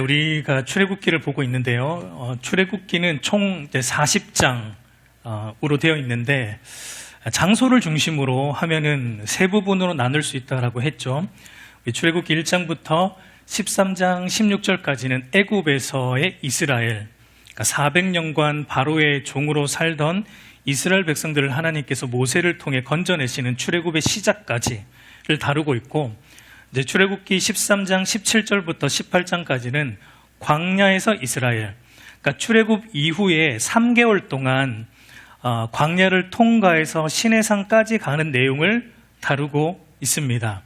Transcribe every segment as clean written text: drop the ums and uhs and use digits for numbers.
우리가 출애굽기를 보고 있는데요. 출애굽기는 총 40장으로 되어 있는데 장소를 중심으로 하면은 세 부분으로 나눌 수 있다라고 했죠. 출애굽기 1장부터 13장 16절까지는 애굽에서의 이스라엘, 그러니까 400년간 바로의 종으로 살던 이스라엘 백성들을 하나님께서 모세를 통해 건져내시는 출애굽의 시작까지를 다루고 있고, 이제 출애굽기 13장 17절부터 18장까지는 광야에서 이스라엘, 그러니까 출애굽 이후에 3개월 동안 광야를 통과해서 시내산까지 가는 내용을 다루고 있습니다.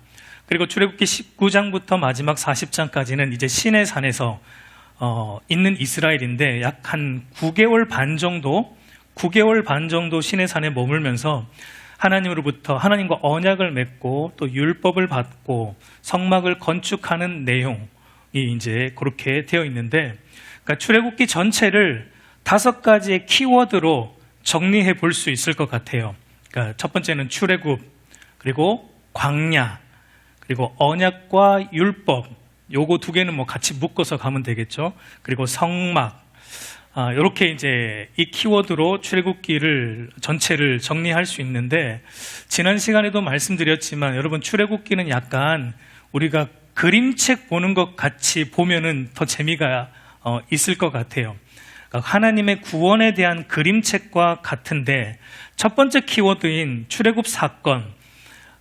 그리고 출애굽기 19장부터 마지막 40장까지는 이제 시내산에서 있는 이스라엘인데 약 한 9개월 반 정도 시내산에 머물면서 하나님과 언약을 맺고 또 율법을 받고 성막을 건축하는 내용이 이제 그렇게 되어 있는데, 그러니까 출애굽기 전체를 5가지의 키워드로 정리해 볼 수 있을 것 같아요. 그러니까 첫 번째는 출애굽, 그리고 광야, 그리고 언약과 율법, 요거 두 개는 뭐 같이 묶어서 가면 되겠죠. 그리고 성막, 이렇게 이제 이 키워드로 출애굽기를 전체를 정리할 수 있는데, 지난 시간에도 말씀드렸지만 여러분, 출애굽기는 약간 우리가 그림책 보는 것 같이 보면은 더 재미가 있을 것 같아요. 그러니까 하나님의 구원에 대한 그림책과 같은데, 첫 번째 키워드인 출애굽 사건,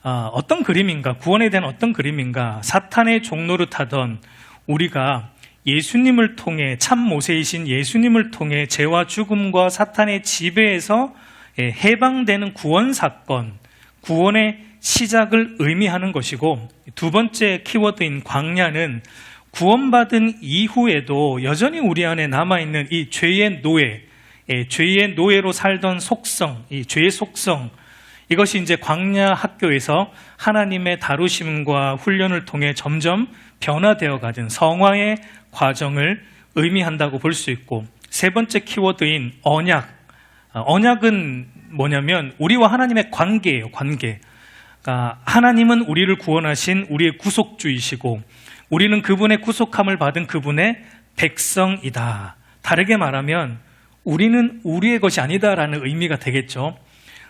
어떤 그림인가, 구원에 대한 어떤 그림인가, 사탄의 종노릇하던 우리가 예수님을 통해, 참 모세이신 예수님을 통해 죄와 죽음과 사탄의 지배에서 해방되는 구원 사건, 구원의 시작을 의미하는 것이고, 두 번째 키워드인 광야는 구원받은 이후에도 여전히 우리 안에 남아있는 이 죄의 노예로 살던 속성, 이 죄의 속성, 이것이 이제 광야 학교에서 하나님의 다루심과 훈련을 통해 점점 변화되어 가는 성화의 과정을 의미한다고 볼 수 있고, 세 번째 키워드인 언약. 언약은 뭐냐면 우리와 하나님의 관계예요, 관계. 그러니까 하나님은 우리를 구원하신 우리의 구속주이시고 우리는 그분의 구속함을 받은 그분의 백성이다. 다르게 말하면 우리는 우리의 것이 아니다라는 의미가 되겠죠.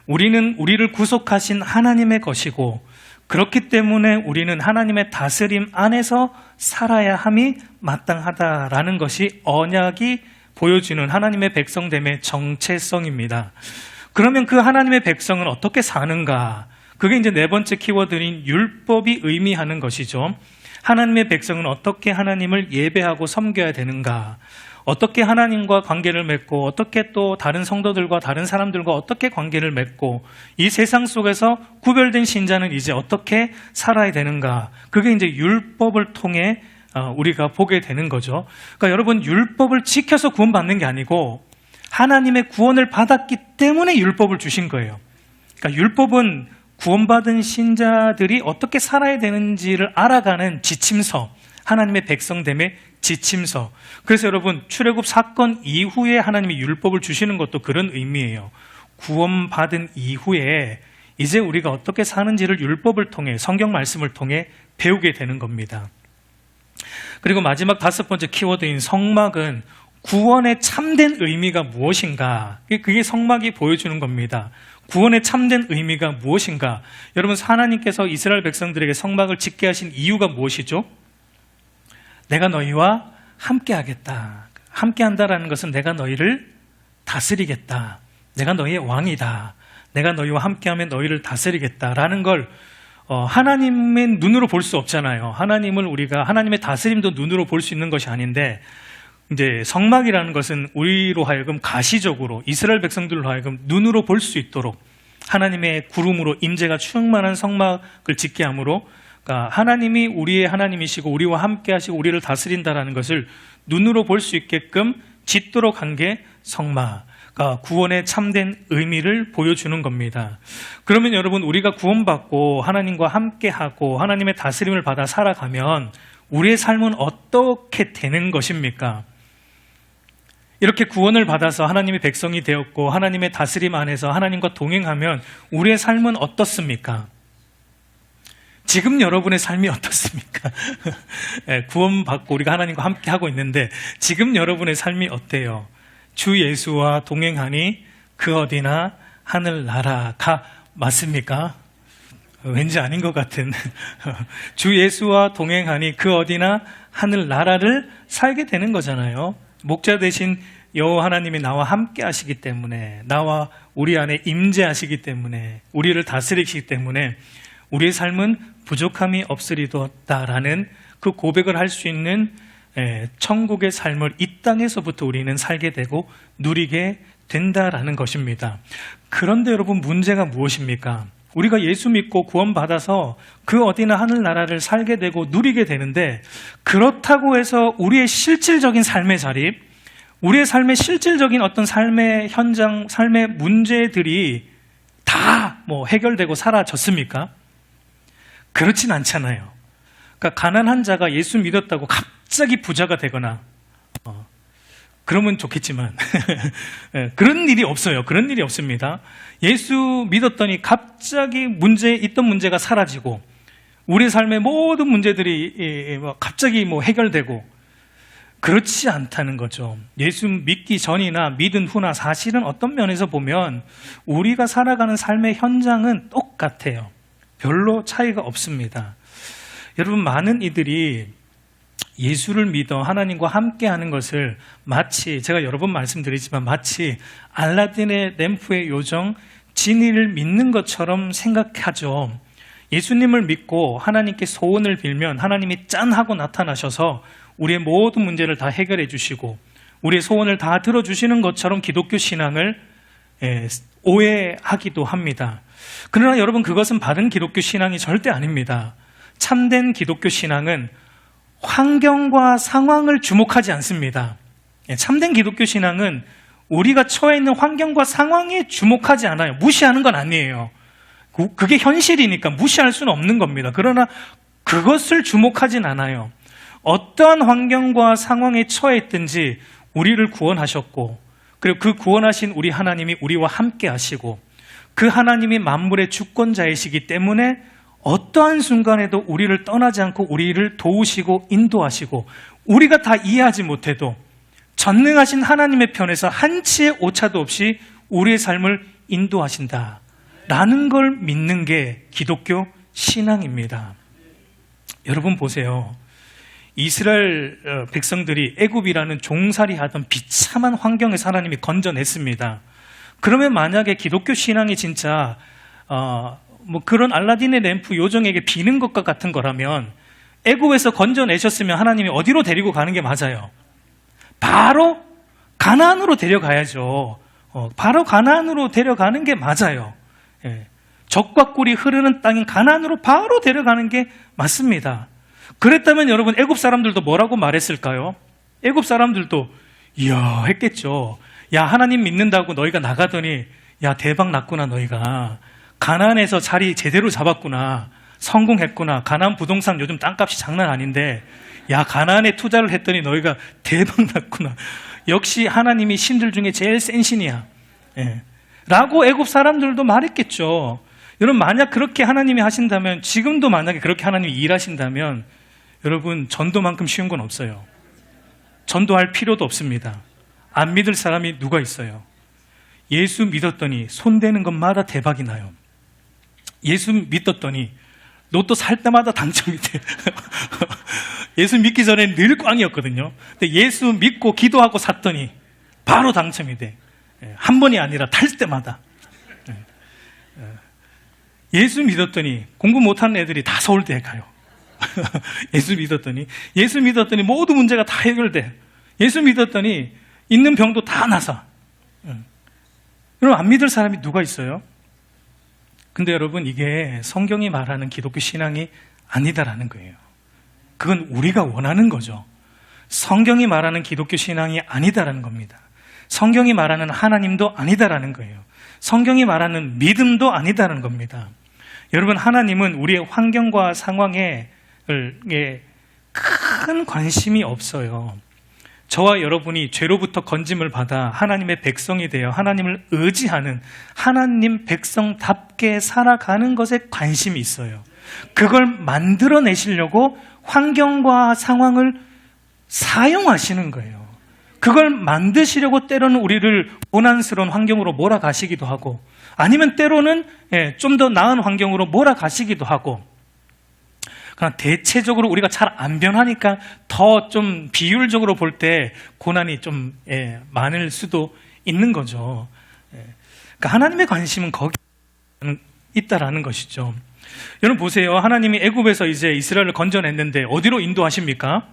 우리는 우리를 구속하신 하나님의 것이고, 그렇기 때문에 우리는 하나님의 다스림 안에서 살아야 함이 마땅하다라는 것이 언약이 보여주는 하나님의 백성됨의 정체성입니다. 그러면 그 하나님의 백성은 어떻게 사는가? 그게 이제 네 번째 키워드인 율법이 의미하는 것이죠. 하나님의 백성은 어떻게 하나님을 예배하고 섬겨야 되는가? 어떻게 하나님과 관계를 맺고, 어떻게 또 다른 성도들과 다른 사람들과 어떻게 관계를 맺고, 이 세상 속에서 구별된 신자는 이제 어떻게 살아야 되는가? 그게 이제 율법을 통해 우리가 보게 되는 거죠. 그러니까 여러분, 율법을 지켜서 구원받는 게 아니고 하나님의 구원을 받았기 때문에 율법을 주신 거예요. 그러니까 율법은 구원받은 신자들이 어떻게 살아야 되는지를 알아가는 지침서, 하나님의 백성됨의 지침서. 그래서 여러분, 출애굽 사건 이후에 하나님이 율법을 주시는 것도 그런 의미예요. 구원받은 이후에 이제 우리가 어떻게 사는지를 율법을 통해, 성경 말씀을 통해 배우게 되는 겁니다. 그리고 마지막 5번째 키워드인 성막은 구원의 참된 의미가 무엇인가, 그게 성막이 보여주는 겁니다. 구원의 참된 의미가 무엇인가. 여러분, 하나님께서 이스라엘 백성들에게 성막을 짓게 하신 이유가 무엇이죠? 내가 너희와 함께 하겠다. 함께 한다라는 것은 내가 너희를 다스리겠다. 내가 너희의 왕이다. 내가 너희와 함께하면 너희를 다스리겠다라는 걸 하나님의 눈으로 볼 수 없잖아요. 하나님을 우리가, 하나님의 다스림도 눈으로 볼 수 있는 것이 아닌데, 이제 성막이라는 것은 우리로 하여금 가시적으로, 이스라엘 백성들로 하여금 눈으로 볼 수 있도록 하나님의 구름으로 임재가 충만한 성막을 짓게 함으로, 그러니까 하나님이 우리의 하나님이시고 우리와 함께 하시고 우리를 다스린다라는 것을 눈으로 볼 수 있게끔 짓도록 한 게 성막, 그러니까 구원의 참된 의미를 보여주는 겁니다. 그러면 여러분, 우리가 구원받고 하나님과 함께하고 하나님의 다스림을 받아 살아가면 우리의 삶은 어떻게 되는 것입니까? 이렇게 구원을 받아서 하나님의 백성이 되었고 하나님의 다스림 안에서 하나님과 동행하면 우리의 삶은 어떻습니까? 지금 여러분의 삶이 어떻습니까? 구원받고 우리가 하나님과 함께 하고 있는데 지금 여러분의 삶이 어때요? 주 예수와 동행하니 그 어디나 하늘나라가 맞습니까? 왠지 아닌 것 같은. 주 예수와 동행하니 그 어디나 하늘나라를 살게 되는 거잖아요. 목자 되신 여호와 하나님이 나와 함께 하시기 때문에, 나와 우리 안에 임재하시기 때문에, 우리를 다스리시기 때문에 우리의 삶은 부족함이 없으리도다라는 그 고백을 할 수 있는 천국의 삶을 이 땅에서부터 우리는 살게 되고 누리게 된다라는 것입니다. 그런데 여러분, 문제가 무엇입니까? 우리가 예수 믿고 구원받아서 그 어디나 하늘나라를 살게 되고 누리게 되는데, 그렇다고 해서 우리의 실질적인 삶의 자립, 우리의 삶의 실질적인 어떤 삶의 현장, 삶의 문제들이 다 해결되고 사라졌습니까? 그렇진 않잖아요. 그러니까 가난한 자가 예수 믿었다고 갑자기 부자가 되거나 그러면 좋겠지만 그런 일이 없어요. 그런 일이 없습니다. 예수 믿었더니 갑자기 있던 문제가 사라지고 우리 삶의 모든 문제들이 갑자기 해결되고, 그렇지 않다는 거죠. 예수 믿기 전이나 믿은 후나 사실은 어떤 면에서 보면 우리가 살아가는 삶의 현장은 똑같아요. 별로 차이가 없습니다. 여러분, 많은 이들이 예수를 믿어 하나님과 함께하는 것을 마치, 제가 여러 번 말씀드리지만 마치 알라딘의 램프의 요정 지니를 믿는 것처럼 생각하죠. 예수님을 믿고 하나님께 소원을 빌면 하나님이 짠 하고 나타나셔서 우리의 모든 문제를 다 해결해 주시고 우리의 소원을 다 들어주시는 것처럼 기독교 신앙을 오해하기도 합니다. 그러나 여러분, 그것은 바른 기독교 신앙이 절대 아닙니다. 참된 기독교 신앙은 환경과 상황을 주목하지 않습니다. 참된 기독교 신앙은 우리가 처해 있는 환경과 상황에 주목하지 않아요. 무시하는 건 아니에요. 그게 현실이니까 무시할 수는 없는 겁니다. 그러나 그것을 주목하진 않아요. 어떠한 환경과 상황에 처해 있든지 우리를 구원하셨고, 그리고 그 구원하신 우리 하나님이 우리와 함께 하시고, 그 하나님이 만물의 주권자이시기 때문에 어떠한 순간에도 우리를 떠나지 않고 우리를 도우시고 인도하시고, 우리가 다 이해하지 못해도 전능하신 하나님의 편에서 한치의 오차도 없이 우리의 삶을 인도하신다라는 걸 믿는 게 기독교 신앙입니다. 여러분 보세요. 이스라엘 백성들이 애굽이라는 종살이하던 비참한 환경에서 하나님이 건져냈습니다. 그러면 만약에 기독교 신앙이 진짜 그런 알라딘의 램프 요정에게 비는 것과 같은 거라면 애굽에서 건져내셨으면 하나님이 어디로 데리고 가는 게 맞아요? 바로 가나안으로 데려가야죠. 바로 가나안으로 데려가는 게 맞아요. 적과 꿀이 흐르는 땅인 가나안으로 바로 데려가는 게 맞습니다. 그랬다면 여러분, 애굽 사람들도 뭐라고 말했을까요? 애굽 사람들도 이야 했겠죠. 야, 하나님 믿는다고 너희가 나가더니 야, 대박 났구나. 너희가 가나안에서 자리 제대로 잡았구나. 성공했구나. 가나안 부동산 요즘 땅값이 장난 아닌데 야, 가나안에 투자를 했더니 너희가 대박 났구나. 역시 하나님이 신들 중에 제일 센 신이야. 라고 애굽 사람들도 말했겠죠. 여러분, 만약 그렇게 하나님이 하신다면, 지금도 만약에 그렇게 하나님이 일하신다면 여러분, 전도만큼 쉬운 건 없어요. 전도할 필요도 없습니다. 안 믿을 사람이 누가 있어요? 예수 믿었더니 손대는 것마다 대박이 나요. 예수 믿었더니 로또 살 때마다 당첨이 돼. 예수 믿기 전에 늘 꽝이었거든요. 근데 예수 믿고 기도하고 샀더니 바로 당첨이 돼. 한 번이 아니라 탈 때마다. 예수 믿었더니 공부 못하는 애들이 다 서울대에 가요. 예수 믿었더니 모든 문제가 다 해결돼. 예수 믿었더니 있는 병도 다 나서. 그럼 안 믿을 사람이 누가 있어요? 근데 여러분, 이게 성경이 말하는 기독교 신앙이 아니다라는 거예요. 그건 우리가 원하는 거죠. 성경이 말하는 기독교 신앙이 아니다라는 겁니다. 성경이 말하는 하나님도 아니다라는 거예요. 성경이 말하는 믿음도 아니다라는 겁니다. 여러분, 하나님은 우리의 환경과 상황에 큰 관심이 없어요. 저와 여러분이 죄로부터 건짐을 받아 하나님의 백성이 되어 하나님을 의지하는 하나님 백성답게 살아가는 것에 관심이 있어요. 그걸 만들어내시려고 환경과 상황을 사용하시는 거예요. 그걸 만드시려고 때로는 우리를 고난스러운 환경으로 몰아가시기도 하고, 아니면 때로는 좀 더 나은 환경으로 몰아가시기도 하고, 그러나 대체적으로 우리가 잘 안 변하니까 더 좀 비율적으로 볼 때 고난이 좀 많을 수도 있는 거죠. 그러니까 하나님의 관심은 거기 있다라는 것이죠. 여러분 보세요. 하나님이 애굽에서 이제 이스라엘을 건져냈는데 어디로 인도하십니까?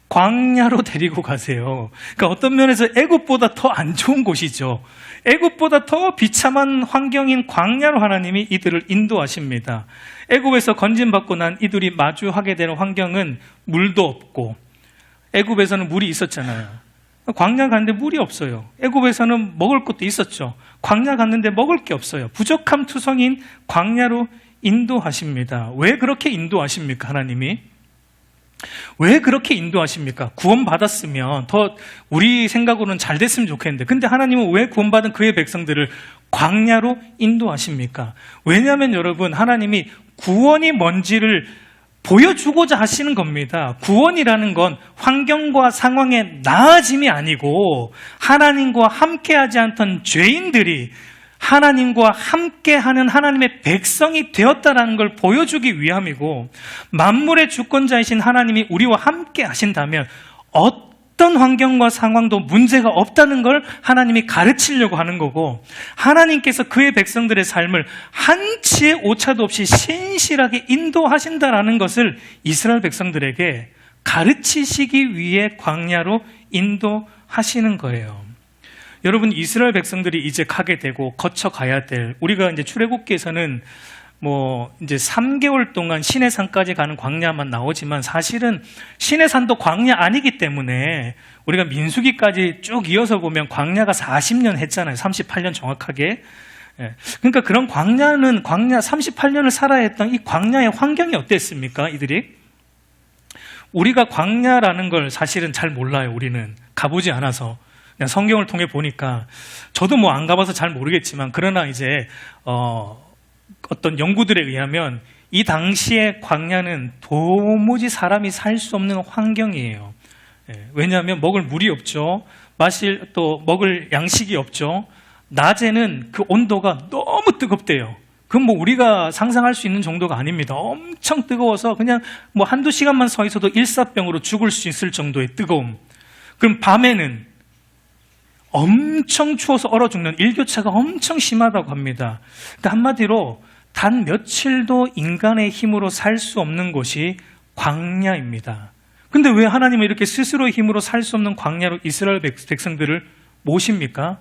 광야로 데리고 가세요. 그러니까 어떤 면에서 애굽보다 더 안 좋은 곳이죠. 애굽보다 더 비참한 환경인 광야로 하나님이 이들을 인도하십니다. 애굽에서 건진받고 난 이들이 마주하게 되는 환경은 물도 없고, 애굽에서는 물이 있었잖아요. 광야 갔는데 물이 없어요. 애굽에서는 먹을 것도 있었죠. 광야 갔는데 먹을 게 없어요. 부족함 투성인 광야로 인도하십니다. 왜 그렇게 인도하십니까, 하나님이? 왜 그렇게 인도하십니까? 구원받았으면 더 우리 생각으로는 잘 됐으면 좋겠는데, 근데 하나님은 왜 구원받은 그의 백성들을 광야로 인도하십니까? 왜냐하면 여러분, 하나님이 구원이 뭔지를 보여주고자 하시는 겁니다. 구원이라는 건 환경과 상황의 나아짐이 아니고, 하나님과 함께하지 않던 죄인들이 하나님과 함께하는 하나님의 백성이 되었다라는 걸 보여주기 위함이고, 만물의 주권자이신 하나님이 우리와 함께 하신다면 어떤 환경과 상황도 문제가 없다는 걸 하나님이 가르치려고 하는 거고, 하나님께서 그의 백성들의 삶을 한치의 오차도 없이 신실하게 인도하신다라는 것을 이스라엘 백성들에게 가르치시기 위해 광야로 인도하시는 거예요. 여러분, 이스라엘 백성들이 이제 가게 되고 거쳐가야 될, 우리가 이제 출애굽기에서는 이제 3개월 동안 시내산까지 가는 광야만 나오지만, 사실은 시내산도 광야 아니기 때문에 우리가 민수기까지 쭉 이어서 보면 광야가 40년 했잖아요. 38년 정확하게. 그러니까 그런 광야 38년을 살아야 했던 이 광야의 환경이 어땠습니까? 이들이? 우리가 광야라는 걸 사실은 잘 몰라요. 우리는 가보지 않아서. 그냥 성경을 통해 보니까, 저도 안 가봐서 잘 모르겠지만, 그러나 이제 어떤 연구들에 의하면 이 당시의 광야는 도무지 사람이 살 수 없는 환경이에요. 왜냐하면 먹을 물이 없죠. 먹을 양식이 없죠. 낮에는 그 온도가 너무 뜨겁대요. 그건 우리가 상상할 수 있는 정도가 아닙니다. 엄청 뜨거워서 그냥 한두 시간만 서 있어도 일사병으로 죽을 수 있을 정도의 뜨거움. 그럼 밤에는 엄청 추워서 얼어 죽는, 일교차가 엄청 심하다고 합니다. 그러니까 한마디로 단 며칠도 인간의 힘으로 살 수 없는 곳이 광야입니다. 근데 왜 하나님은 이렇게 스스로의 힘으로 살 수 없는 광야로 이스라엘 백성들을 모십니까?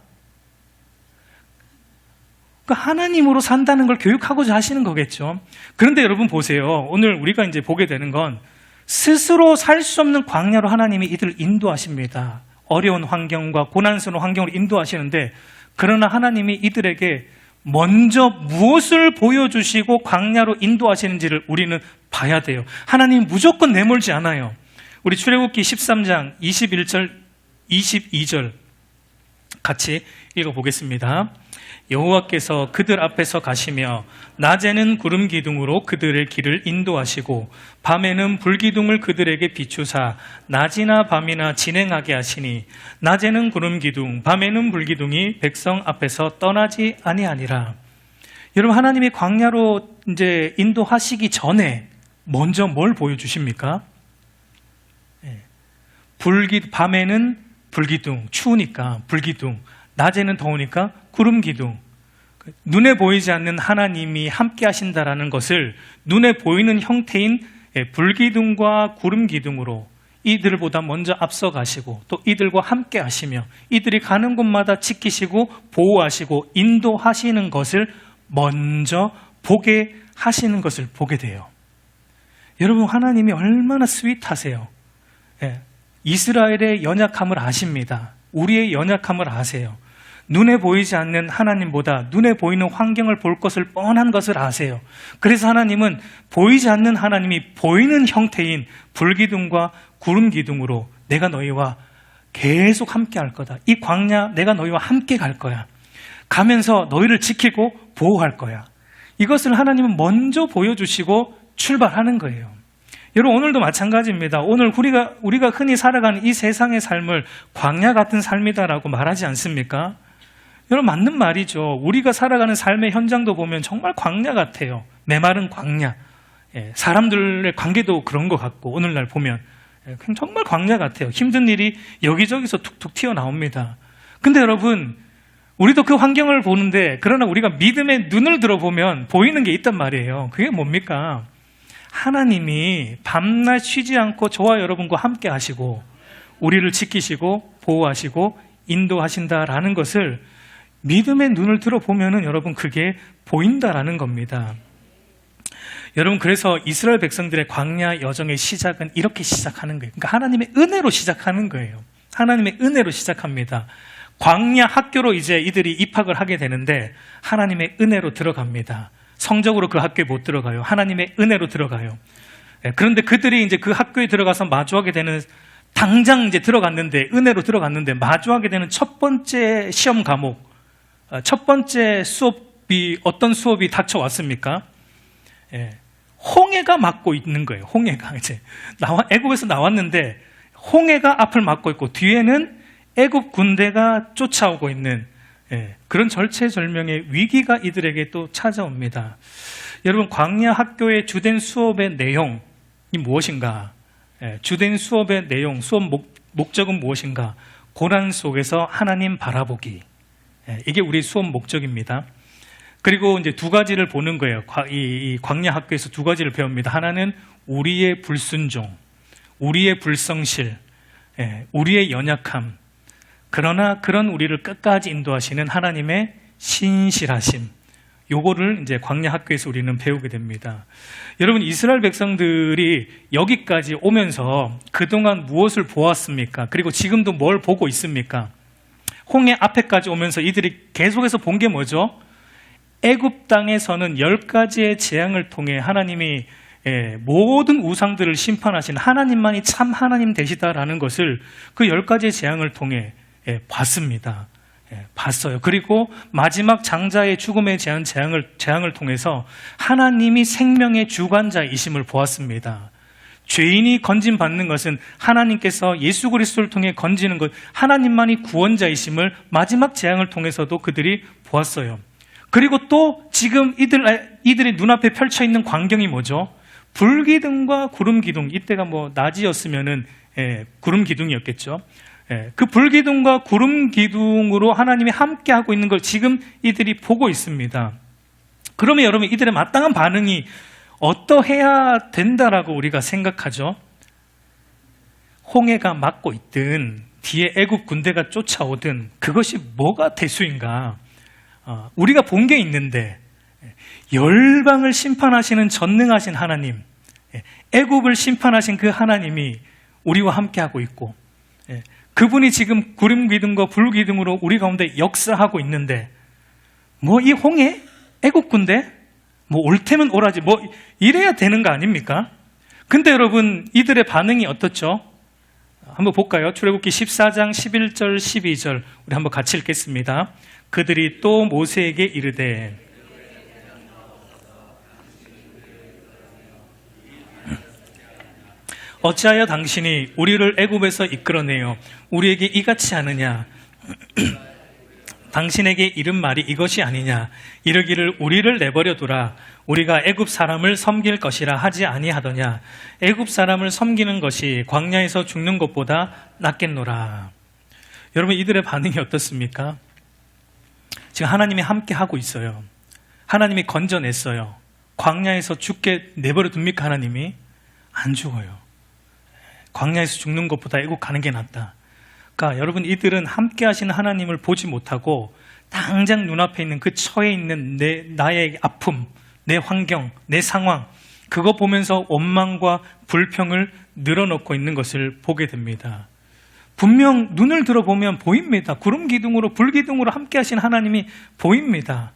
그러니까 하나님으로 산다는 걸 교육하고자 하시는 거겠죠. 그런데 여러분 보세요. 오늘 우리가 이제 보게 되는 건, 스스로 살 수 없는 광야로 하나님이 이들을 인도하십니다. 어려운 환경과 고난스러운 환경으로 인도하시는데, 그러나 하나님이 이들에게 먼저 무엇을 보여주시고 광야로 인도하시는지를 우리는 봐야 돼요. 하나님이 무조건 내몰지 않아요. 우리 출애굽기 13장 21절, 22절 같이 읽어보겠습니다. 여호와께서 그들 앞에서 가시며 낮에는 구름 기둥으로 그들의 길을 인도하시고 밤에는 불기둥을 그들에게 비추사 낮이나 밤이나 진행하게 하시니 낮에는 구름 기둥 밤에는 불기둥이 백성 앞에서 떠나지 아니하니라. 여러분, 하나님이 광야로 이제 인도하시기 전에 먼저 뭘 보여주십니까? 밤에는 불기둥, 추우니까 불기둥, 낮에는 더우니까 구름 기둥. 눈에 보이지 않는 하나님이 함께 하신다라는 것을 눈에 보이는 형태인 불기둥과 구름 기둥으로 이들보다 먼저 앞서 가시고, 또 이들과 함께 하시며 이들이 가는 곳마다 지키시고 보호하시고 인도하시는 것을 먼저 보게 하시는 것을 보게 돼요. 여러분, 하나님이 얼마나 스윗하세요. 이스라엘의 연약함을 아십니다. 우리의 연약함을 아세요. 눈에 보이지 않는 하나님보다 눈에 보이는 환경을 볼 것을 뻔한 것을 아세요. 그래서 하나님은 보이지 않는 하나님이 보이는 형태인 불기둥과 구름기둥으로 내가 너희와 계속 함께 할 거다. 이 광야 내가 너희와 함께 갈 거야. 가면서 너희를 지키고 보호할 거야. 이것을 하나님은 먼저 보여주시고 출발하는 거예요. 여러분, 오늘도 마찬가지입니다. 오늘 우리가 흔히 살아가는 이 세상의 삶을 광야 같은 삶이다라고 말하지 않습니까? 여러분, 맞는 말이죠. 우리가 살아가는 삶의 현장도 보면 정말 광야 같아요. 메마른 광야. 사람들의 관계도 그런 것 같고, 오늘날 보면 정말 광야 같아요. 힘든 일이 여기저기서 툭툭 튀어나옵니다. 근데 여러분, 우리도 그 환경을 보는데, 그러나 우리가 믿음의 눈을 들어보면 보이는 게 있단 말이에요. 그게 뭡니까? 하나님이 밤낮 쉬지 않고 저와 여러분과 함께 하시고 우리를 지키시고 보호하시고 인도하신다라는 것을 믿음의 눈을 들어보면은 여러분, 그게 보인다라는 겁니다. 여러분, 그래서 이스라엘 백성들의 광야 여정의 시작은 이렇게 시작하는 거예요. 그러니까 하나님의 은혜로 시작하는 거예요. 하나님의 은혜로 시작합니다. 광야 학교로 이제 이들이 입학을 하게 되는데 하나님의 은혜로 들어갑니다. 성적으로 그 학교에 못 들어가요. 하나님의 은혜로 들어가요. 그런데 그들이 이제 그 학교에 들어가서 마주하게 되는, 당장 이제 들어갔는데, 은혜로 들어갔는데 마주하게 되는 첫 번째 시험 과목, 첫 번째 수업이 어떤 수업이 닥쳐왔습니까? 홍해가 막고 있는 거예요. 홍해가 이제 애굽에서 나왔는데 홍해가 앞을 막고 있고 뒤에는 애굽 군대가 쫓아오고 있는 그런 절체절명의 위기가 이들에게 또 찾아옵니다. 여러분, 광야 학교의 주된 수업의 내용이 무엇인가? 주된 수업의 내용, 수업 목적은 무엇인가? 고난 속에서 하나님 바라보기. 이게 우리 수업 목적입니다. 그리고 이제 두 가지를 보는 거예요. 이 광야 학교에서 두 가지를 배웁니다. 하나는 우리의 불순종, 우리의 불성실, 우리의 연약함. 그러나 그런 우리를 끝까지 인도하시는 하나님의 신실하심. 요거를 이제 광야 학교에서 우리는 배우게 됩니다. 여러분, 이스라엘 백성들이 여기까지 오면서 그동안 무엇을 보았습니까? 그리고 지금도 뭘 보고 있습니까? 홍해 앞에까지 오면서 이들이 계속해서 본 게 뭐죠? 애굽 땅에서는 10가지의 재앙을 통해 하나님이 모든 우상들을 심판하신 하나님만이 참 하나님 되시다라는 것을 그 10가지의 재앙을 통해 봤습니다. 봤어요. 그리고 마지막 장자의 죽음에 대한 재앙을 통해서 하나님이 생명의 주관자이심을 보았습니다. 죄인이 건진받는 것은 하나님께서 예수 그리스도를 통해 건지는 것, 하나님만이 구원자이심을 마지막 재앙을 통해서도 그들이 보았어요. 그리고 또 지금 이들의 눈앞에 펼쳐 있는 광경이 뭐죠? 불기둥과 구름기둥. 이때가 뭐 낮이었으면은 구름기둥이었겠죠. 그 불기둥과 구름기둥으로 하나님이 함께하고 있는 걸 지금 이들이 보고 있습니다. 그러면 여러분, 이들의 마땅한 반응이 어떠해야 된다라고 우리가 생각하죠? 홍해가 막고 있든 뒤에 애굽 군대가 쫓아오든 그것이 뭐가 대수인가? 우리가 본 게 있는데 열방을 심판하시는 전능하신 하나님, 애굽을 심판하신 그 하나님이 우리와 함께하고 있고 그분이 지금 구름기둥과 불기둥으로 우리 가운데 역사하고 있는데 뭐 이 홍해? 애국 군대? 뭐 올 테면 오라지 뭐 이래야 되는 거 아닙니까? 근데 여러분, 이들의 반응이 어떻죠? 한번 볼까요? 출애굽기 14장 11절 12절 우리 한번 같이 읽겠습니다. 그들이 또 모세에게 이르되 어찌하여 당신이 우리를 애굽에서 이끌어내어 우리에게 이같이 하느냐? 당신에게 이른 말이 이것이 아니냐? 이르기를 우리를 내버려 두라. 우리가 애굽 사람을 섬길 것이라 하지 아니하더냐? 애굽 사람을 섬기는 것이 광야에서 죽는 것보다 낫겠노라. 여러분, 이들의 반응이 어떻습니까? 지금 하나님이 함께 하고 있어요. 하나님이 건져냈어요. 광야에서 죽게 내버려 둡니까? 하나님이? 안 죽어요. 광야에서 죽는 것보다 애국 가는 게 낫다. 그러니까 여러분, 이들은 함께 하시는 하나님을 보지 못하고 당장 눈앞에 있는 그 처해 있는 나의 아픔, 내 환경, 내 상황, 그거 보면서 원망과 불평을 늘어놓고 있는 것을 보게 됩니다. 분명 눈을 들어보면 보입니다. 구름 기둥으로 불기둥으로 함께 하신 하나님이 보입니다.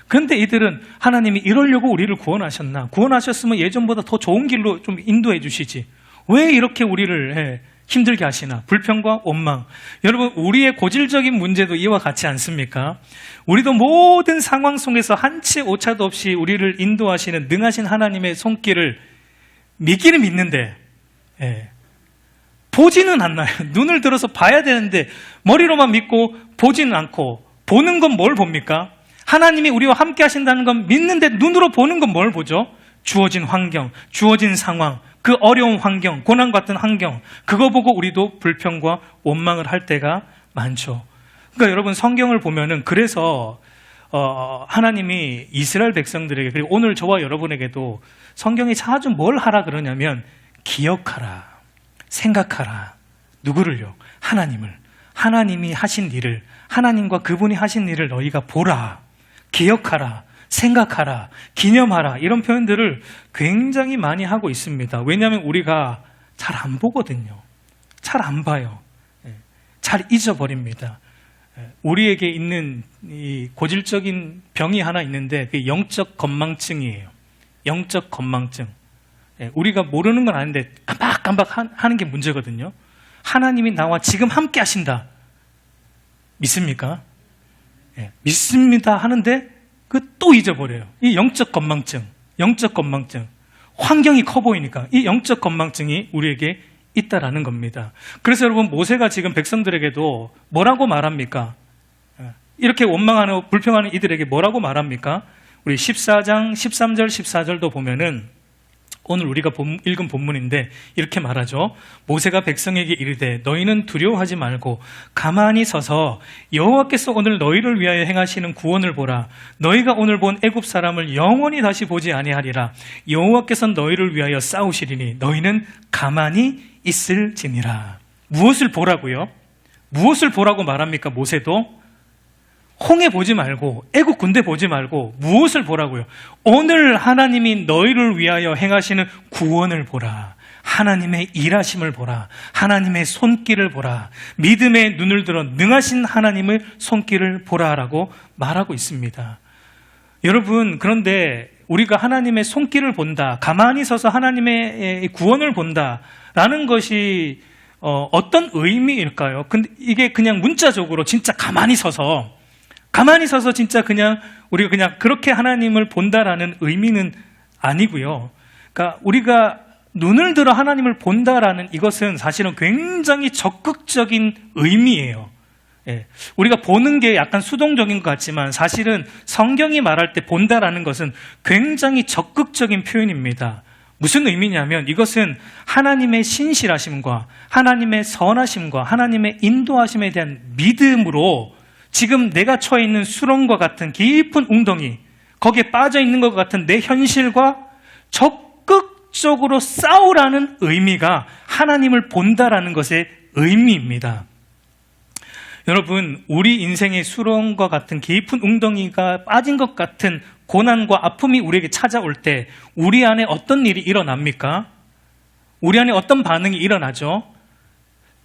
그런데 이들은 하나님이 이러려고 우리를 구원하셨나? 구원하셨으면 예전보다 더 좋은 길로 좀 인도해 주시지. 왜 이렇게 우리를 힘들게 하시나? 불평과 원망. 여러분, 우리의 고질적인 문제도 이와 같지 않습니까? 우리도 모든 상황 속에서 한치 오차도 없이 우리를 인도하시는 능하신 하나님의 손길을 믿기는 믿는데, 보지는 않나요? 눈을 들어서 봐야 되는데 머리로만 믿고 보지는 않고, 보는 건 뭘 봅니까? 하나님이 우리와 함께 하신다는 건 믿는데 눈으로 보는 건 뭘 보죠? 주어진 환경, 주어진 상황, 그 어려운 환경, 고난 같은 환경, 그거 보고 우리도 불평과 원망을 할 때가 많죠. 그러니까 여러분, 성경을 보면은 그래서 하나님이 이스라엘 백성들에게, 그리고 오늘 저와 여러분에게도 성경이 자주 뭘 하라 그러냐면 기억하라, 생각하라. 누구를요? 하나님을. 하나님이 하신 일을, 하나님과 그분이 하신 일을 너희가 보라, 기억하라, 생각하라, 기념하라, 이런 표현들을 굉장히 많이 하고 있습니다. 왜냐하면 우리가 잘 안 보거든요. 잘 안 봐요. 잘 잊어버립니다. 우리에게 있는 이 고질적인 병이 하나 있는데 그게 영적 건망증이에요. 영적 건망증. 우리가 모르는 건 아닌데 깜박깜박 하는 게 문제거든요. 하나님이 나와 지금 함께 하신다. 믿습니까? 믿습니다 하는데 또 잊어버려요. 이 영적 건망증, 영적 건망증. 환경이 커 보이니까 이 영적 건망증이 우리에게 있다라는 겁니다. 그래서 여러분, 모세가 지금 백성들에게도 뭐라고 말합니까? 이렇게 원망하는, 불평하는 이들에게 뭐라고 말합니까? 우리 14장 13절 14절도 보면은 오늘 우리가 읽은 본문인데 이렇게 말하죠. 모세가 백성에게 이르되 너희는 두려워하지 말고 가만히 서서 여호와께서 오늘 너희를 위하여 행하시는 구원을 보라. 너희가 오늘 본 애굽 사람을 영원히 다시 보지 아니하리라. 여호와께서 너희를 위하여 싸우시리니 너희는 가만히 있을지니라. 무엇을 보라고요? 무엇을 보라고 말합니까? 모세도 홍해 보지 말고, 애국 군대 보지 말고 무엇을 보라고요? 오늘 하나님이 너희를 위하여 행하시는 구원을 보라. 하나님의 일하심을 보라. 하나님의 손길을 보라. 믿음의 눈을 들어 능하신 하나님의 손길을 보라라고 말하고 있습니다. 여러분, 그런데 우리가 하나님의 손길을 본다, 가만히 서서 하나님의 구원을 본다라는 것이 어떤 의미일까요? 근데 이게 그냥 문자적으로 진짜 가만히 서서 진짜 그냥 우리가 그냥 그렇게 하나님을 본다라는 의미는 아니고요. 그러니까 우리가 눈을 들어 하나님을 본다라는 이것은 사실은 굉장히 적극적인 의미예요. 우리가 보는 게 약간 수동적인 것 같지만 사실은 성경이 말할 때 본다라는 것은 굉장히 적극적인 표현입니다. 무슨 의미냐면 이것은 하나님의 신실하심과 하나님의 선하심과 하나님의 인도하심에 대한 믿음으로 지금 내가 처해 있는 수렁과 같은 깊은 웅덩이, 거기에 빠져 있는 것 같은 내 현실과 적극적으로 싸우라는 의미가 하나님을 본다라는 것의 의미입니다. 여러분, 우리 인생의 수렁과 같은 깊은 웅덩이가 빠진 것 같은 고난과 아픔이 우리에게 찾아올 때 우리 안에 어떤 일이 일어납니까? 우리 안에 어떤 반응이 일어나죠?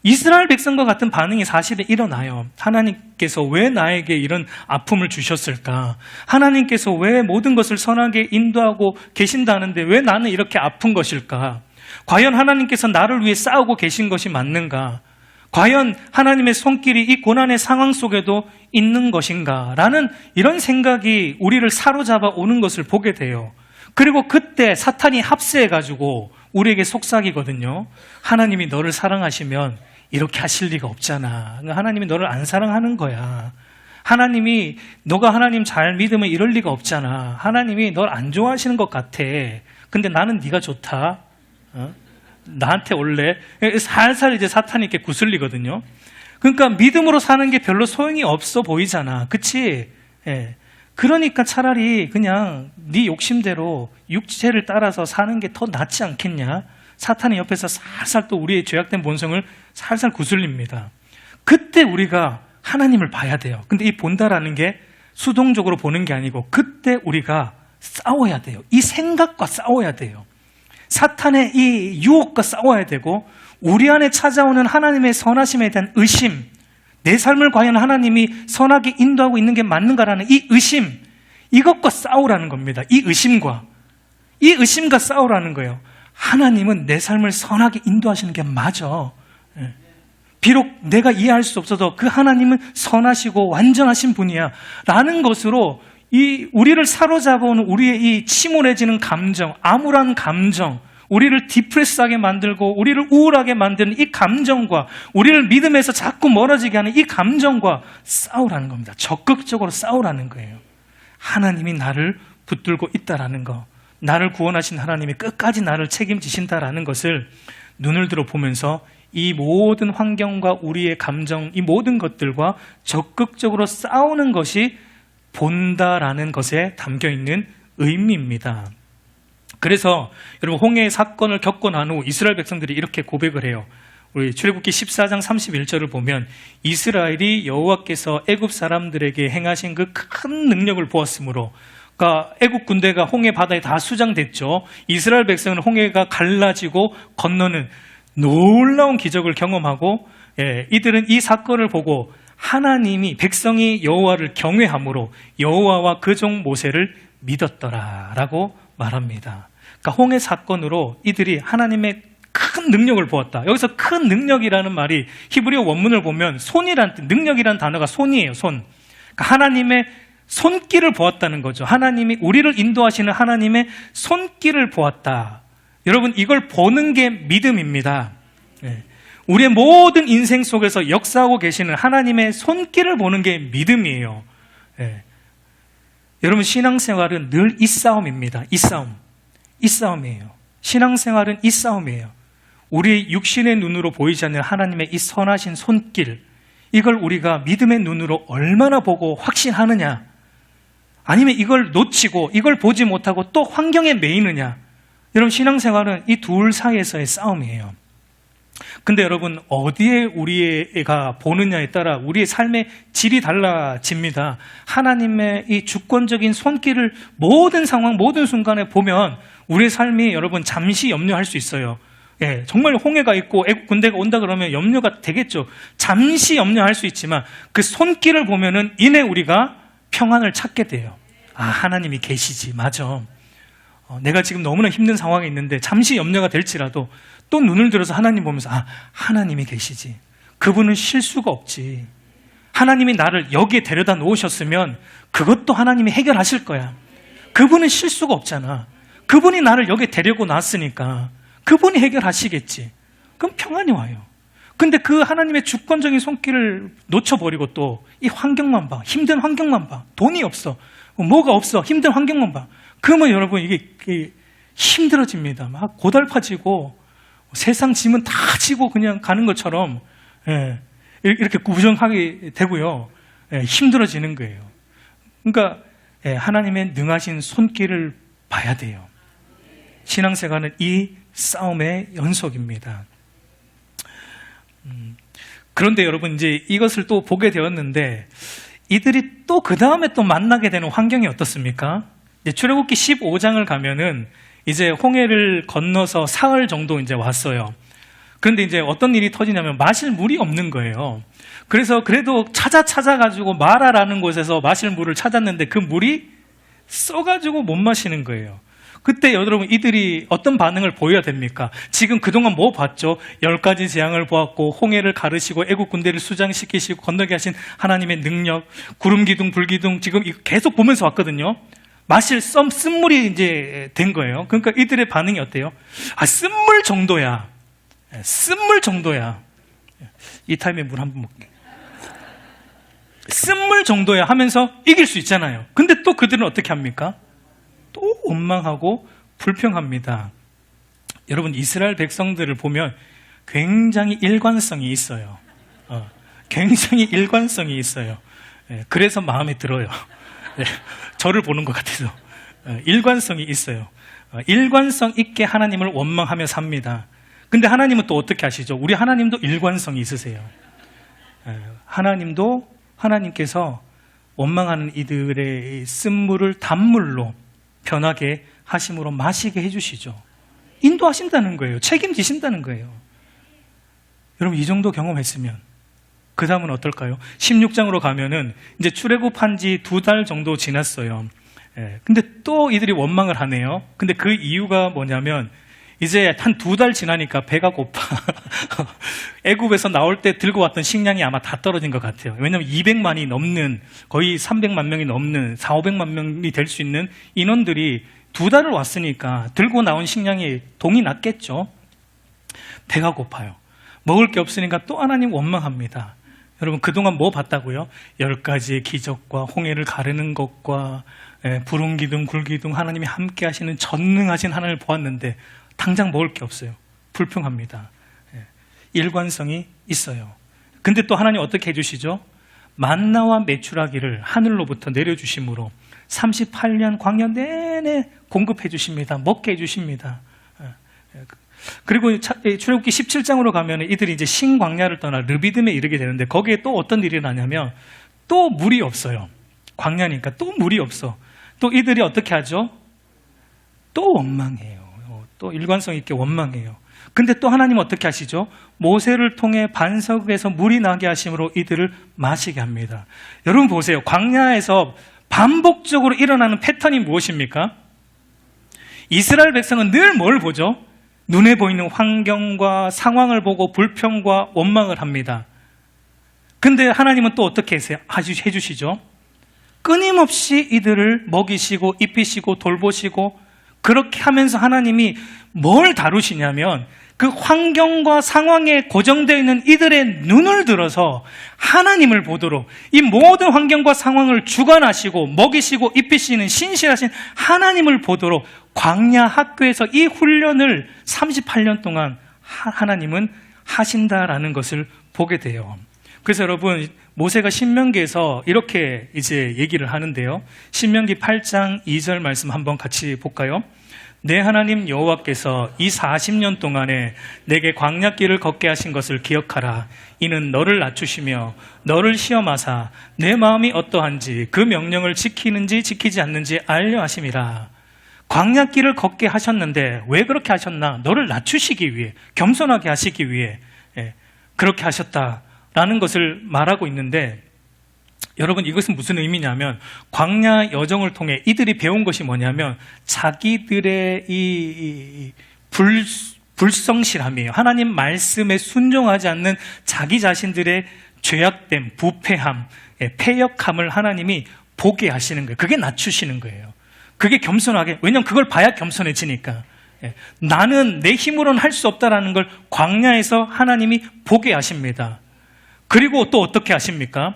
이스라엘 백성과 같은 반응이 사실은 일어나요. 하나님께서 왜 나에게 이런 아픔을 주셨을까? 하나님께서 왜 모든 것을 선하게 인도하고 계신다는데 왜 나는 이렇게 아픈 것일까? 과연 하나님께서 나를 위해 싸우고 계신 것이 맞는가? 과연 하나님의 손길이 이 고난의 상황 속에도 있는 것인가? 라는 이런 생각이 우리를 사로잡아 오는 것을 보게 돼요. 그리고 그때 사탄이 합세해가지고 우리에게 속삭이거든요. 하나님이 너를 사랑하시면 이렇게 하실 리가 없잖아. 하나님이 너를 안 사랑하는 거야. 하나님이 너가 하나님 잘 믿으면 이럴 리가 없잖아. 하나님이 널 안 좋아하시는 것 같아. 근데 나는 네가 좋다. 나한테 올래. 살살 이제 사탄이 이렇게 구슬리거든요. 그러니까 믿음으로 사는 게 별로 소용이 없어 보이잖아. 그치? 그러니까 차라리 그냥 네 욕심대로 육체를 따라서 사는 게 더 낫지 않겠냐? 사탄이 옆에서 살살 또 우리의 죄악된 본성을 살살 구슬립니다. 그때 우리가 하나님을 봐야 돼요. 근데 이 본다라는 게 수동적으로 보는 게 아니고 그때 우리가 싸워야 돼요. 이 생각과 싸워야 돼요. 사탄의 이 유혹과 싸워야 되고 우리 안에 찾아오는 하나님의 선하심에 대한 의심, 내 삶을 과연 하나님이 선하게 인도하고 있는 게 맞는가라는 이 의심, 이것과 싸우라는 겁니다. 이 의심과 싸우라는 거예요. 하나님은 내 삶을 선하게 인도하시는 게 맞아. 비록 내가 이해할 수 없어도 그 하나님은 선하시고 완전하신 분이야 라는 것으로 우리를 사로잡아오는 우리의 이 침울해지는 감정, 암울한 감정, 우리를 디프레스하게 만들고 우리를 우울하게 만드는 이 감정과 우리를 믿음에서 자꾸 멀어지게 하는 이 감정과 싸우라는 겁니다. 적극적으로 싸우라는 거예요. 하나님이 나를 붙들고 있다라는 거, 나를 구원하신 하나님이 끝까지 나를 책임지신다라는 것을 눈을 들어 보면서 이 모든 환경과 우리의 감정, 이 모든 것들과 적극적으로 싸우는 것이 본다라는 것에 담겨있는 의미입니다. 그래서 여러분, 홍해의 사건을 겪고 난 후 이스라엘 백성들이 이렇게 고백을 해요. 우리 출애굽기 14장 31절을 보면 이스라엘이 여호와께서 애굽 사람들에게 행하신 그 큰 능력을 보았으므로, 그러니까 애굽 군대가 홍해 바다에 다 수장됐죠. 이스라엘 백성은 홍해가 갈라지고 건너는 놀라운 기적을 경험하고, 이들은 이 사건을 보고 하나님이, 백성이 여호와를 경외함으로 여호와와 그 종 모세를 믿었더라라고 말합니다. 그러니까 홍해 사건으로 이들이 하나님의 큰 능력을 보았다. 여기서 큰 능력이라는 말이 히브리어 원문을 보면 손이란 뜻, 능력이란 단어가 손이에요. 손. 그러니까 하나님의 손길을 보았다는 거죠. 하나님이 우리를 인도하시는 하나님의 손길을 보았다. 여러분, 이걸 보는 게 믿음입니다. 우리의 모든 인생 속에서 역사하고 계시는 하나님의 손길을 보는 게 믿음이에요. 여러분, 신앙생활은 늘 이 싸움입니다. 이 싸움이에요. 신앙생활은 이 싸움이에요. 우리의 육신의 눈으로 보이지 않는 하나님의 이 선하신 손길, 이걸 우리가 믿음의 눈으로 얼마나 보고 확신하느냐, 아니면 이걸 놓치고 이걸 보지 못하고 또 환경에 매이느냐. 여러분, 신앙생활은 이 둘 사이에서의 싸움이에요. 근데 여러분, 어디에 우리가 보느냐에 따라 우리의 삶의 질이 달라집니다. 하나님의 이 주권적인 손길을 모든 상황, 모든 순간에 보면 우리의 삶이, 여러분, 잠시 염려할 수 있어요. 정말 홍해가 있고 애국 군대가 온다 그러면 염려가 되겠죠. 잠시 염려할 수 있지만 그 손길을 보면은 이내 우리가 평안을 찾게 돼요. 아, 하나님이 계시지. 맞아. 내가 지금 너무나 힘든 상황에 있는데 잠시 염려가 될지라도 또 눈을 들어서 하나님 보면서, 아, 하나님이 계시지. 그분은 실수가 없지. 하나님이 나를 여기에 데려다 놓으셨으면 그것도 하나님이 해결하실 거야. 그분은 실수가 없잖아. 그분이 나를 여기에 데리고 놨으니까 그분이 해결하시겠지. 그럼 평안이 와요. 근데 그 하나님의 주권적인 손길을 놓쳐버리고 또 이 환경만 봐. 힘든 환경만 봐. 돈이 없어. 뭐가 없어. 힘든 환경만 봐. 그러면 여러분, 이게 힘들어집니다. 막 고달파지고 세상 짐은 다 지고 그냥 가는 것처럼, 이렇게 부정하게 되고요. 힘들어지는 거예요. 그러니까 하나님의 능하신 손길을 봐야 돼요. 신앙생활은 이 싸움의 연속입니다. 그런데 여러분, 이제 이것을 또 보게 되었는데 이들이 또 그 다음에 또 만나게 되는 환경이 어떻습니까? 이제 출애굽기 15장을 가면은 이제 홍해를 건너서 사흘 정도 이제 왔어요. 그런데 이제 어떤 일이 터지냐면 마실 물이 없는 거예요. 그래서 그래도 찾아가지고 마라라는 곳에서 마실 물을 찾았는데 그 물이 써가지고 못 마시는 거예요. 그때 여러분, 이들이 어떤 반응을 보여야 됩니까? 지금 그동안 뭐 봤죠? 10가지 재앙을 보았고 홍해를 가르시고 애국 군대를 수장시키시고 건너게 하신 하나님의 능력, 구름 기둥, 불 기둥, 지금 계속 보면서 왔거든요. 마실 쓴물이 이제 된 거예요. 그러니까 이들의 반응이 어때요? 아, 쓴물 정도야. 쓴물 정도야. 이 타임에 물 한 번 먹게. 쓴물 정도야 하면서 이길 수 있잖아요. 근데 또 그들은 어떻게 합니까? 또 원망하고 불평합니다. 여러분, 이스라엘 백성들을 보면 굉장히 일관성이 있어요. 굉장히 일관성이 있어요. 그래서 마음에 들어요. 저를 보는 것 같아서. 일관성이 있어요. 일관성 있게 하나님을 원망하며 삽니다. 근데 하나님은 또 어떻게 하시죠? 우리 하나님도 일관성이 있으세요. 하나님께서 원망하는 이들의 쓴물을 단물로 변하게 하심으로 마시게 해주시죠. 인도하신다는 거예요. 책임지신다는 거예요. 여러분, 이 정도 경험했으면 그 다음은 어떨까요? 16장으로 가면은 이제 출애굽한 지 2달 정도 지났어요. 근데 또 이들이 원망을 하네요. 근데 그 이유가 뭐냐면 이제 한 2달 지나니까 배가 고파. 애굽에서 나올 때 들고 왔던 식량이 아마 다 떨어진 것 같아요. 왜냐하면 200만이 넘는, 거의 300만 명이 넘는 400~500만 명이 될 수 있는 인원들이 2달을 왔으니까 들고 나온 식량이 동이 났겠죠. 배가 고파요. 먹을 게 없으니까 또 하나님 원망합니다. 여러분, 그동안 뭐 봤다고요? 10가지의 기적과 홍해를 가르는 것과 부른 기둥 굴기둥 하나님이 함께 하시는 전능하신 하나님을 보았는데 당장 먹을 게 없어요. 불평합니다. 일관성이 있어요. 근데 또 하나님 어떻게 해주시죠? 만나와 메추라기를 하늘로부터 내려주심으로 38년 광야 내내 공급해 주십니다. 먹게 해주십니다. 그리고 출애굽기 17장으로 가면 이들이 이제 신광야를 떠나 르비딤에 이르게 되는데 거기에 또 어떤 일이 나냐면 또 물이 없어요. 광야니까 또 물이 없어. 또 이들이 어떻게 하죠? 또 원망해요. 또 일관성 있게 원망해요. 근데 또 하나님 어떻게 하시죠? 모세를 통해 반석에서 물이 나게 하심으로 이들을 마시게 합니다. 여러분 보세요. 광야에서 반복적으로 일어나는 패턴이 무엇입니까? 이스라엘 백성은 늘 뭘 보죠? 눈에 보이는 환경과 상황을 보고 불평과 원망을 합니다. 근데 하나님은 또 어떻게 해주시죠? 끊임없이 이들을 먹이시고 입히시고 돌보시고 그렇게 하면서 하나님이 뭘 다루시냐면 그 환경과 상황에 고정되어 있는 이들의 눈을 들어서 하나님을 보도록 이 모든 환경과 상황을 주관하시고 먹이시고 입히시는 신실하신 하나님을 보도록 광야 학교에서 이 훈련을 38년 동안 하나님은 하신다라는 것을 보게 돼요. 그래서 여러분, 모세가 신명기에서 이렇게 이제 얘기를 하는데요. 신명기 8장 2절 말씀 한번 같이 볼까요? 내 하나님 여호와께서 이 40년 동안에 내게 광야길을 걷게 하신 것을 기억하라. 이는 너를 낮추시며 너를 시험하사 내 마음이 어떠한지 그 명령을 지키는지 지키지 않는지 알려 하심이라. 광야길을 걷게 하셨는데 왜 그렇게 하셨나? 너를 낮추시기 위해, 겸손하게 하시기 위해 그렇게 하셨다라는 것을 말하고 있는데, 여러분 이것은 무슨 의미냐면 광야 여정을 통해 이들이 배운 것이 뭐냐면 자기들의 이 불성실함이에요. 하나님 말씀에 순종하지 않는 자기 자신들의 죄악됨, 부패함, 패역함을 하나님이 보게 하시는 거예요. 그게 낮추시는 거예요. 그게 겸손하게, 왜냐하면 그걸 봐야 겸손해지니까. 나는 내 힘으로는 할 수 없다라는 걸 광야에서 하나님이 보게 하십니다. 그리고 또 어떻게 하십니까?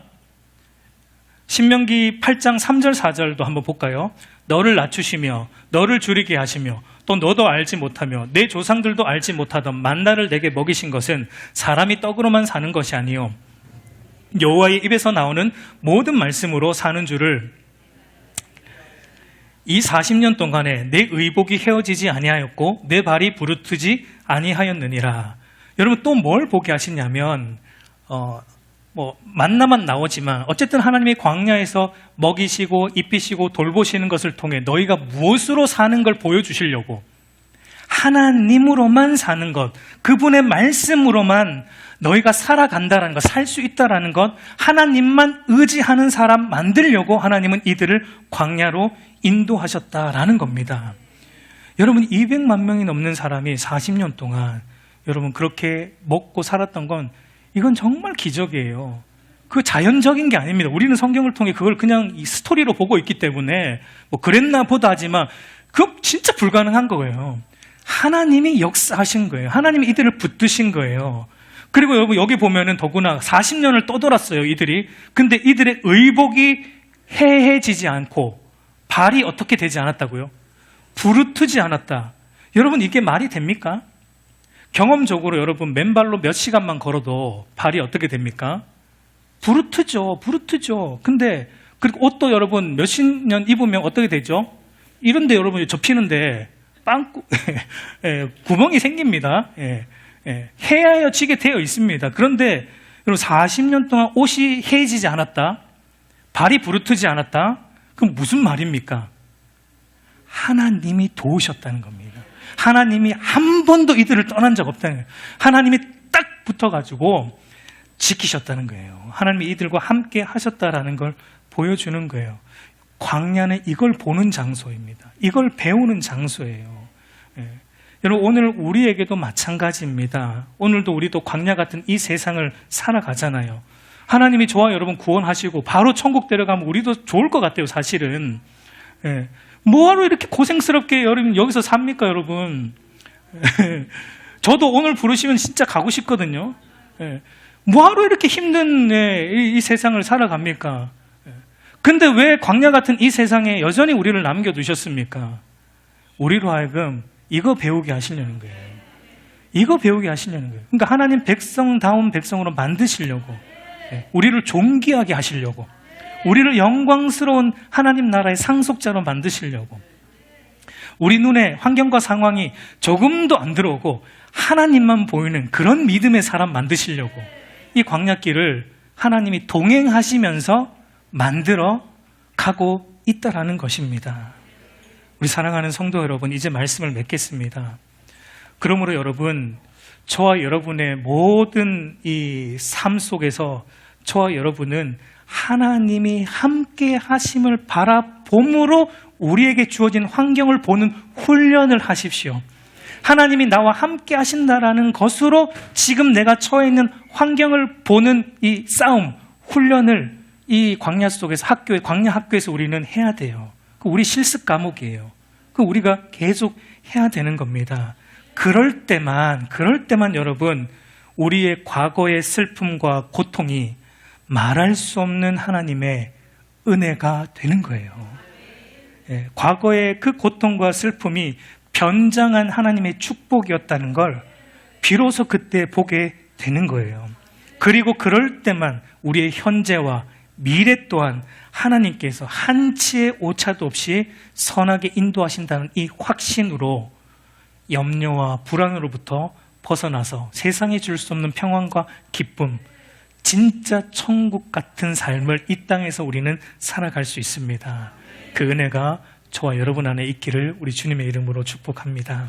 신명기 8장 3절 4절도 한번 볼까요? 너를 낮추시며 너를 줄이게 하시며 또 너도 알지 못하며 내 조상들도 알지 못하던 만나를 내게 먹이신 것은 사람이 떡으로만 사는 것이 아니요 여호와의 입에서 나오는 모든 말씀으로 사는 줄을 이 40년 동안에 내 의복이 헤어지지 아니하였고 내 발이 부르트지 아니하였느니라. 여러분 또 뭘 보게 하시냐면 만나만 나오지만 어쨌든 하나님의 광야에서 먹이시고 입히시고 돌보시는 것을 통해 너희가 무엇으로 사는 걸 보여주시려고, 하나님으로만 사는 것, 그분의 말씀으로만 너희가 살아간다는 것, 살 수 있다는 것, 하나님만 의지하는 사람 만들려고 하나님은 이들을 광야로 인도하셨다라는 겁니다. 여러분 200만 명이 넘는 사람이 40년 동안 여러분 그렇게 먹고 살았던 건 이건 정말 기적이에요. 그 자연적인 게 아닙니다. 우리는 성경을 통해 그걸 그냥 이 스토리로 보고 있기 때문에 그랬나 보다 하지만 그거 진짜 불가능한 거예요. 하나님이 역사하신 거예요. 하나님이 이들을 붙드신 거예요. 그리고 여러분 여기 보면은 더구나 40년을 떠돌았어요, 이들이. 근데 이들의 의복이 해해지지 않고 발이 어떻게 되지 않았다고요? 부르트지 않았다. 여러분 이게 말이 됩니까? 경험적으로 여러분 맨발로 몇 시간만 걸어도 발이 어떻게 됩니까? 부르트죠. 근데 그리고 옷도 여러분 몇십 년 입으면 어떻게 되죠? 이런데 여러분 접히는데 구멍이 생깁니다. 헤어지게 되어 있습니다. 그런데 여러분 40년 동안 옷이 헤어지지 않았다, 발이 부르트지 않았다. 그럼 무슨 말입니까? 하나님이 도우셨다는 겁니다. 하나님이 한 번도 이들을 떠난 적 없다는 거예요. 하나님이 딱 붙어가지고 지키셨다는 거예요. 하나님이 이들과 함께 하셨다라는 걸 보여주는 거예요. 광야는 이걸 보는 장소입니다. 이걸 배우는 장소예요. 여러분, 오늘 우리에게도 마찬가지입니다. 오늘도 우리도 광야 같은 이 세상을 살아가잖아요. 하나님이 저와 여러분 구원하시고 바로 천국 데려가면 우리도 좋을 것 같아요, 사실은. 예. 뭐하러 이렇게 고생스럽게 여러분 여기서 삽니까, 여러분? 저도 오늘 부르시면 진짜 가고 싶거든요. 예. 뭐하러 이렇게 힘든 이 세상을 살아갑니까? 예. 근데 왜 광야 같은 이 세상에 여전히 우리를 남겨두셨습니까? 우리로 하여금 이거 배우게 하시려는 거예요. 이거 배우게 하시려는 거예요. 그러니까 하나님 백성다운 백성으로 만드시려고, 우리를 존귀하게 하시려고, 우리를 영광스러운 하나님 나라의 상속자로 만드시려고, 우리 눈에 환경과 상황이 조금도 안 들어오고 하나님만 보이는 그런 믿음의 사람 만드시려고 이 광야길을 하나님이 동행하시면서 만들어 가고 있다라는 것입니다. 우리 사랑하는 성도 여러분, 이제 말씀을 맺겠습니다. 그러므로 여러분, 저와 여러분의 모든 이 삶 속에서 저와 여러분은 하나님이 함께 하심을 바라봄으로 우리에게 주어진 환경을 보는 훈련을 하십시오. 하나님이 나와 함께 하신다라는 것으로 지금 내가 처해 있는 환경을 보는 이 싸움, 훈련을 이 광야 속에서 광야 학교에서 우리는 해야 돼요. 우리 실습 과목이에요. 우리가 계속 해야 되는 겁니다. 그럴 때만 여러분, 우리의 과거의 슬픔과 고통이 말할 수 없는 하나님의 은혜가 되는 거예요. 예, 과거의 그 고통과 슬픔이 변장한 하나님의 축복이었다는 걸 비로소 그때 보게 되는 거예요. 그리고 그럴 때만 우리의 현재와 미래 또한 하나님께서 한치의 오차도 없이 선하게 인도하신다는 이 확신으로 염려와 불안으로부터 벗어나서 세상에 줄 수 없는 평안과 기쁨, 진짜 천국 같은 삶을 이 땅에서 우리는 살아갈 수 있습니다. 그 은혜가 저와 여러분 안에 있기를 우리 주님의 이름으로 축복합니다.